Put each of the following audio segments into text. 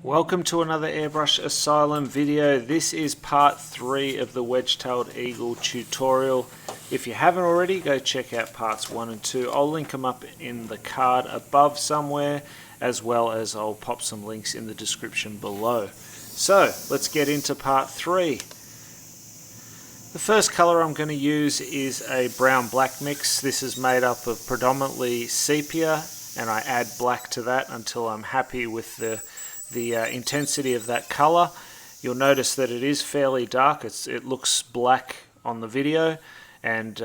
Welcome to another Airbrush Asylum video. This is part 3 of the Wedge-tailed Eagle tutorial. If you haven't already, go check out parts 1 and 2. I'll link them up in the card above somewhere, as well as I'll pop some links in the description below. So, let's get into part 3. The first colour I'm going to use is a brown-black mix. This is made up of predominantly sepia, and I add black to that until I'm happy with the intensity of that color. You'll notice that it is fairly dark. It looks black on the video, and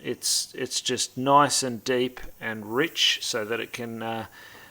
it's just nice and deep and rich so that it can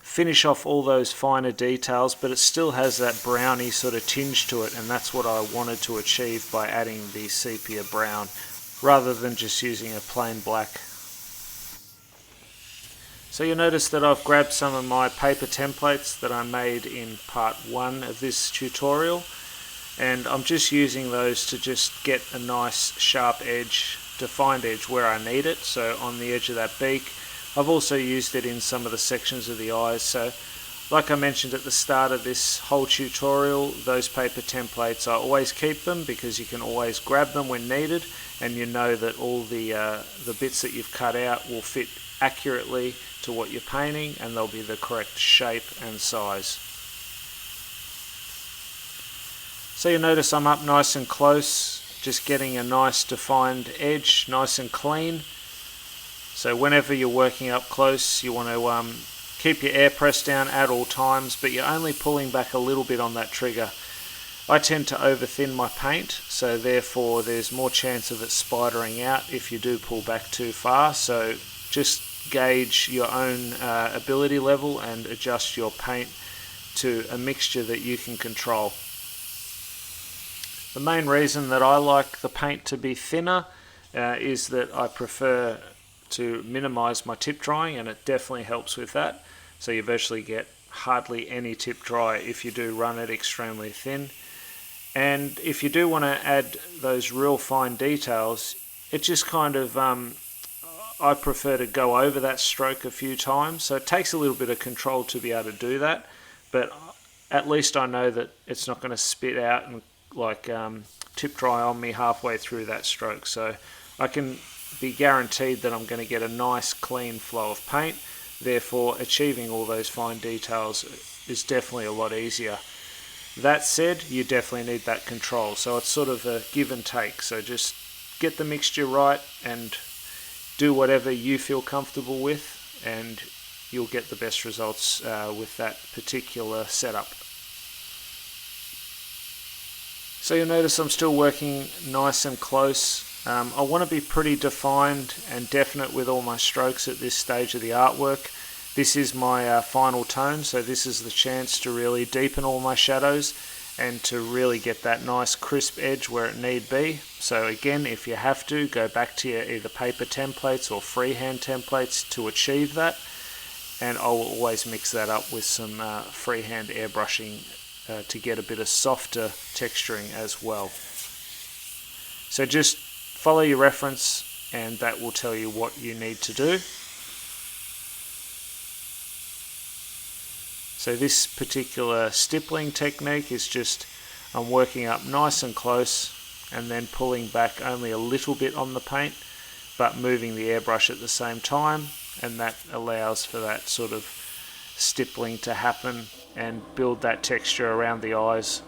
finish off all those finer details, but it still has that browny sort of tinge to it, and that's what I wanted to achieve by adding the sepia brown rather than just using a plain black. So you'll notice that I've grabbed some of my paper templates that I made in part 1 of this tutorial, and I'm just using those to just get a nice sharp edge, defined edge where I need it. So on the edge of that beak. I've also used it in some of the sections of the eyes. So like I mentioned at the start of this whole tutorial, those paper templates, I always keep them because you can always grab them when needed, and you know that all the bits that you've cut out will fit accurately to what you're painting, and they'll be the correct shape and size. So you notice I'm up nice and close, just getting a nice defined edge, nice and clean. So whenever you're working up close, you want to keep your air press down at all times, but you're only pulling back a little bit on that trigger. I tend to over thin my paint, so therefore there's more chance of it spidering out if you do pull back too far. So just gauge your own ability level and adjust your paint to a mixture that you can control. The main reason that I like the paint to be thinner is that I prefer to minimize my tip drying, and it definitely helps with that. So you virtually get hardly any tip dry if you do run it extremely thin. And if you do want to add those real fine details, it just kind of I prefer to go over that stroke a few times, so it takes a little bit of control to be able to do that, but at least I know that it's not going to spit out and like tip dry on me halfway through that stroke. So I can be guaranteed that I'm going to get a nice clean flow of paint. Therefore achieving all those fine details is definitely a lot easier. That said, you definitely need that control, so it's sort of a give and take. So just get the mixture right and do whatever you feel comfortable with, and you'll get the best results with that particular setup. So you'll notice I'm still working nice and close. I want to be pretty defined and definite with all my strokes at this stage of the artwork. This is my final tone, so this is the chance to really deepen all my shadows and to really get that nice crisp edge where it need be. So again, if you have to, go back to your either paper templates or freehand templates to achieve that, and I will always mix that up with some freehand airbrushing to get a bit of softer texturing as well. So just follow your reference, and that will tell you what you need to do. So this particular stippling technique is just I'm working up nice and close and then pulling back only a little bit on the paint, but moving the airbrush at the same time, and that allows for that sort of stippling to happen and build that texture around the eyes.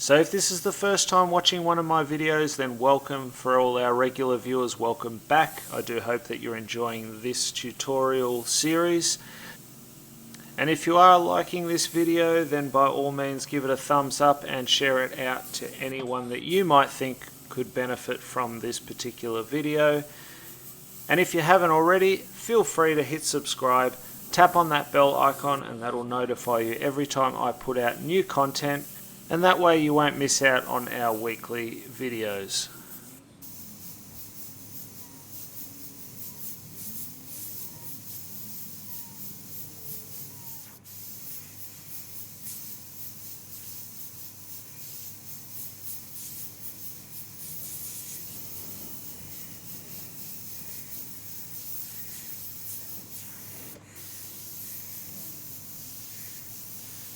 So if this is the first time watching one of my videos, then welcome. For all our regular viewers, welcome back. I do hope that you're enjoying this tutorial series. And if you are liking this video, then by all means give it a thumbs up and share it out to anyone that you might think could benefit from this particular video. And if you haven't already, feel free to hit subscribe, tap on that bell icon, and that'll notify you every time I put out new content, and that way you won't miss out on our weekly videos.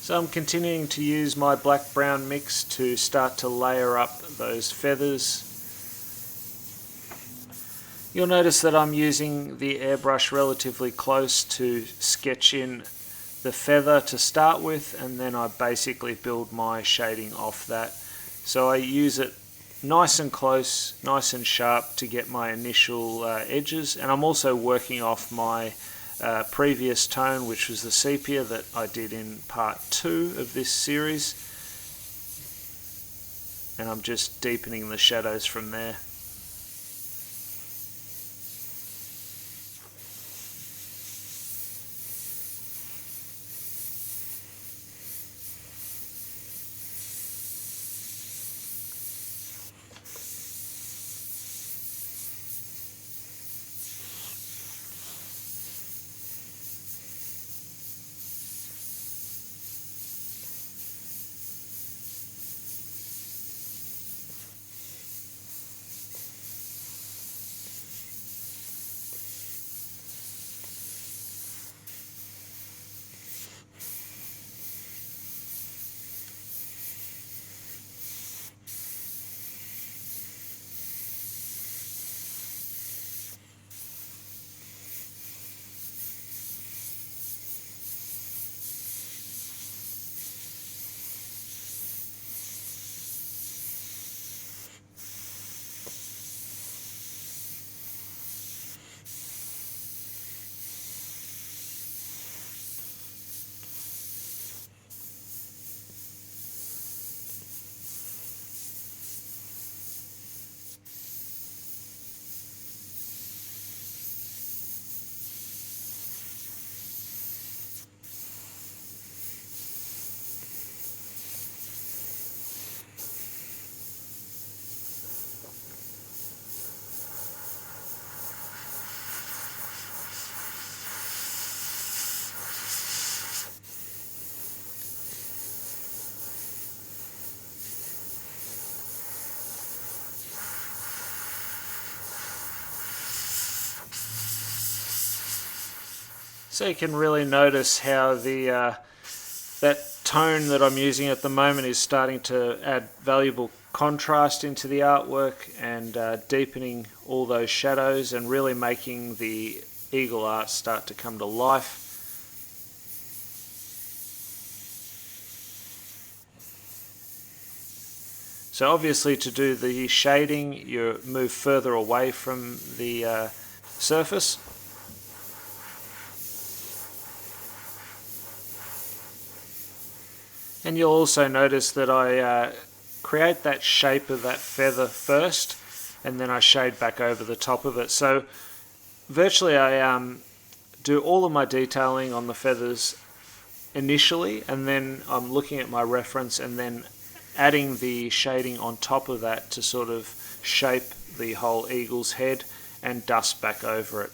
So I'm continuing to use my black-brown mix to start to layer up those feathers. You'll notice that I'm using the airbrush relatively close to sketch in the feather to start with, and then I basically build my shading off that. So I use it nice and close, nice and sharp to get my initial edges, and I'm also working off my previous tone, which was the sepia that I did in part 2 of this series, and I'm just deepening the shadows from there. So you can really notice how the that tone that I'm using at the moment is starting to add valuable contrast into the artwork, and deepening all those shadows and really making the eagle art start to come to life. So obviously, to do the shading, you move further away from the surface. And you'll also notice that I create that shape of that feather first, and then I shade back over the top of it. So virtually I do all of my detailing on the feathers initially, and then I'm looking at my reference and then adding the shading on top of that to sort of shape the whole eagle's head and dust back over it,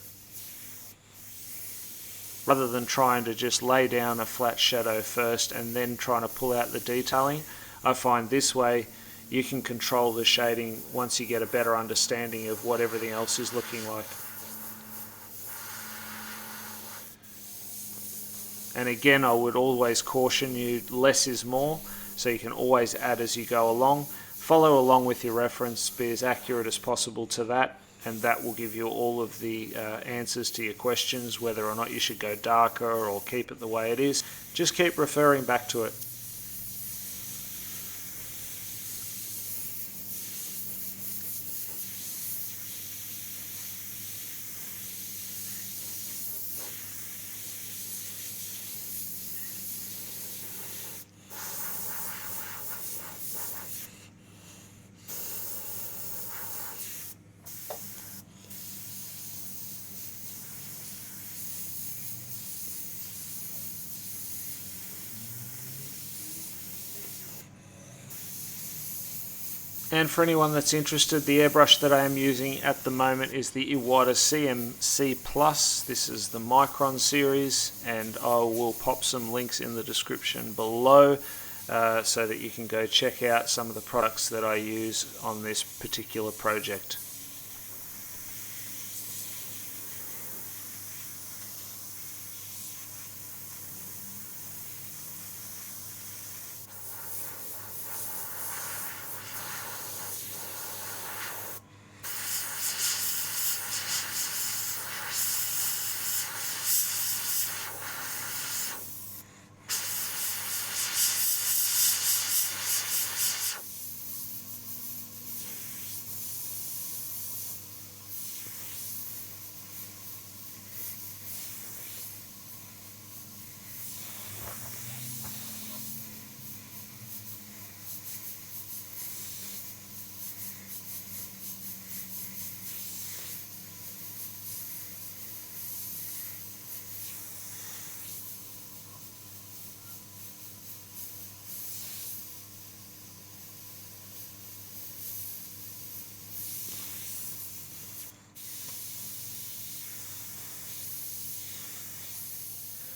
rather than trying to just lay down a flat shadow first and then trying to pull out the detailing. I find this way you can control the shading once you get a better understanding of what everything else is looking like. And again, I would always caution you, less is more, so you can always add as you go along. Follow along with your reference, be as accurate as possible to that, and that will give you all of the answers to your questions, whether or not you should go darker or keep it the way it is. Just keep referring back to it. And for anyone that's interested, the airbrush that I am using at the moment is the Iwata CMC+. This is the Micron series, and I will pop some links in the description below so that you can go check out some of the products that I use on this particular project.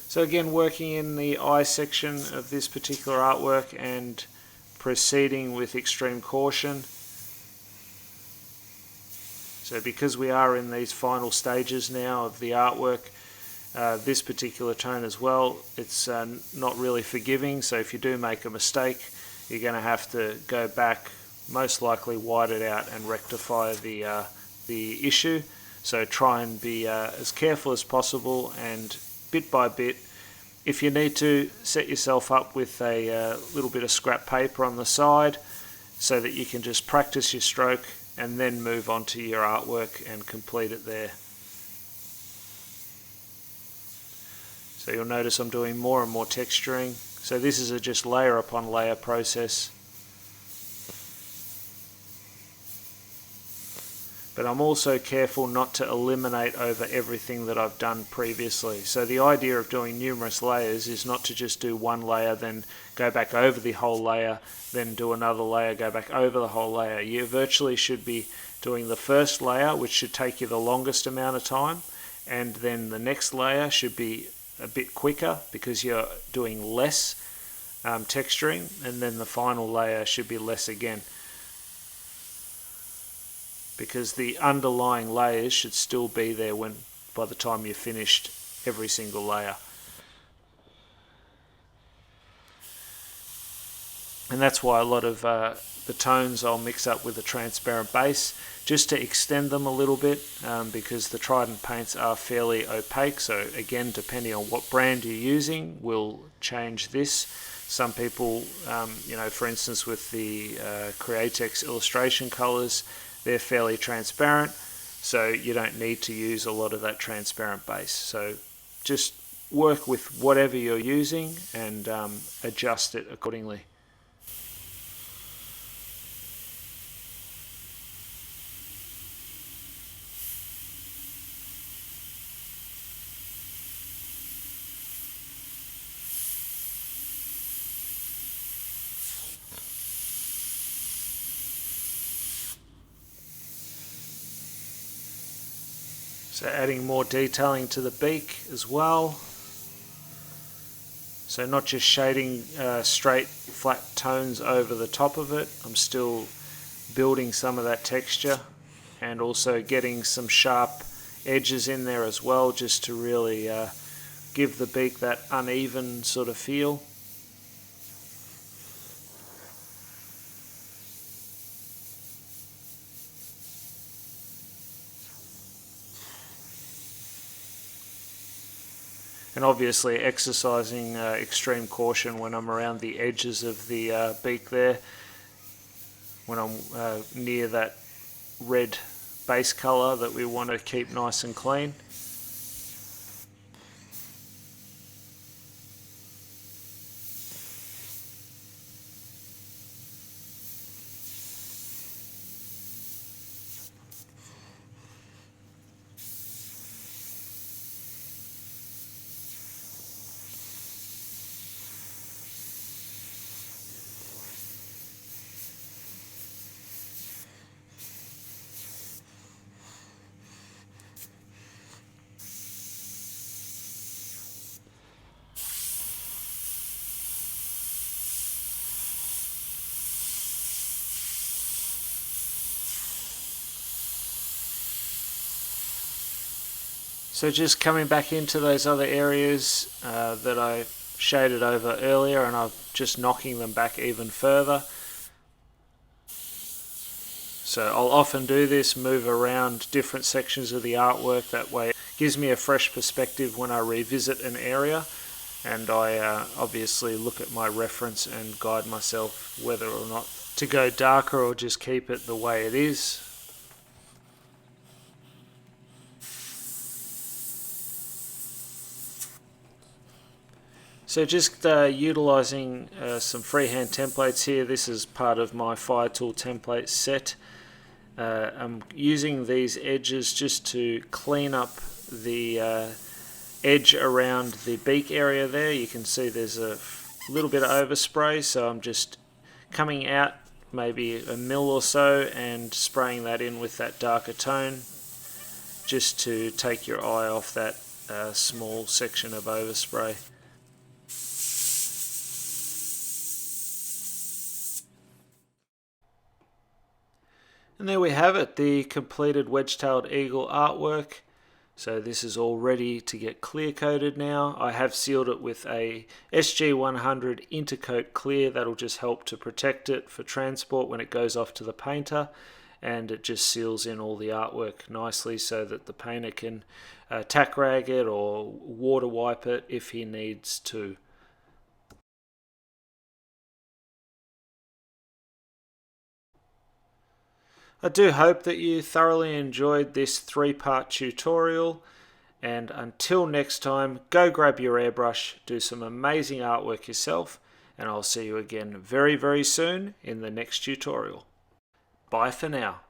So again, working in the eye section of this particular artwork and proceeding with extreme caution. So because we are in these final stages now of the artwork, this particular tone as well, it's not really forgiving, so if you do make a mistake, you're going to have to go back, most likely white it out and rectify the issue. So try and be as careful as possible, and bit by bit, if you need to, set yourself up with a little bit of scrap paper on the side so that you can just practice your stroke and then move on to your artwork and complete it there. So you'll notice I'm doing more and more texturing. So this is a just layer upon layer process. But I'm also careful not to eliminate over everything that I've done previously. So the idea of doing numerous layers is not to just do one layer, then go back over the whole layer, then do another layer, go back over the whole layer. You virtually should be doing the first layer, which should take you the longest amount of time, and then the next layer should be a bit quicker because you're doing less texturing, and then the final layer should be less again, because the underlying layers should still be there by the time you've finished every single layer. And that's why a lot of the tones I'll mix up with a transparent base just to extend them a little bit, because the Trident paints are fairly opaque. So again, depending on what brand you're using will change this. Some people, for instance with the Createx illustration colors, they're fairly transparent, so you don't need to use a lot of that transparent base. So just work with whatever you're using and adjust it accordingly. So adding more detailing to the beak as well. So not just shading straight flat tones over the top of it, I'm still building some of that texture and also getting some sharp edges in there as well, just to really give the beak that uneven sort of feel. And obviously exercising extreme caution when I'm around the edges of the beak there, when I'm near that red base colour that we want to keep nice and clean. So just coming back into those other areas that I shaded over earlier, and I'm just knocking them back even further. So I'll often do this, move around different sections of the artwork. That way it gives me a fresh perspective when I revisit an area, and I obviously look at my reference and guide myself whether or not to go darker or just keep it the way it is. So just utilizing some freehand templates here. This is part of my Fire Tool template set. I'm using these edges just to clean up the edge around the beak area there. You can see there's a little bit of overspray, so I'm just coming out maybe a mil or so and spraying that in with that darker tone, just to take your eye off that small section of overspray. And there we have it, the completed wedge-tailed eagle artwork. So this is all ready to get clear coated now. I have sealed it with a SG100 Intercoat Clear. That'll just help to protect it for transport when it goes off to the painter, and it just seals in all the artwork nicely so that the painter can tack rag it or water wipe it if he needs to. I do hope that you thoroughly enjoyed this 3-part tutorial, and until next time, go grab your airbrush, do some amazing artwork yourself, and I'll see you again very, very soon in the next tutorial. Bye for now.